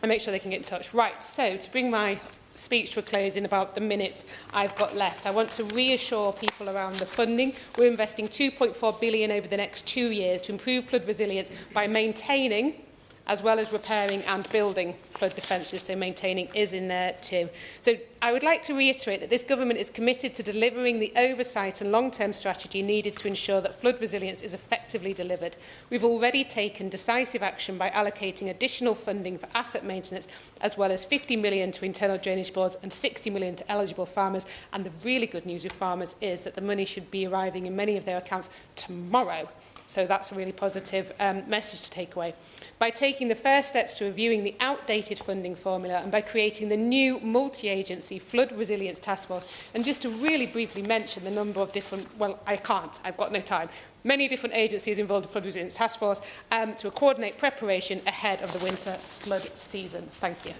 they can get in touch. Right, so to bring my speech to a close in about the minutes I've got left, I want to reassure people around the funding. We're investing £2.4 billion over the next 2 years to improve flood resilience by maintaining, as well as repairing and building flood defences, so maintaining is in there too. So I would like to reiterate that this government is committed to delivering the oversight and long-term strategy needed to ensure that flood resilience is effectively delivered. We've already taken decisive action by allocating additional funding for asset maintenance, as well as 50 million to internal drainage boards and 60 million to eligible farmers. And the really good news with farmers is that the money should be arriving in many of their accounts tomorrow. So that's a really positive message to take away. By taking the first steps to reviewing the outdated funding formula and by creating the new multi-agency flood resilience task force, and just to really briefly mention the number of different, well, I can't, I've got no time, many different agencies involved in flood resilience task force to coordinate preparation ahead of the winter flood season. Thank you.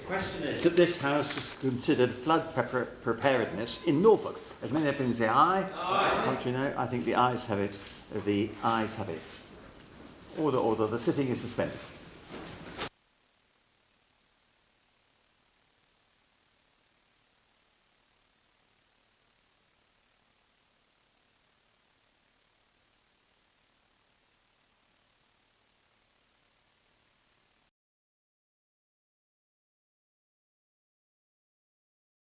The question is that this House has considered flood preparedness in Norfolk. As many opinions say aye. Aye. Contrary no. I think the ayes have it. The ayes have it. Order, order. The sitting is suspended.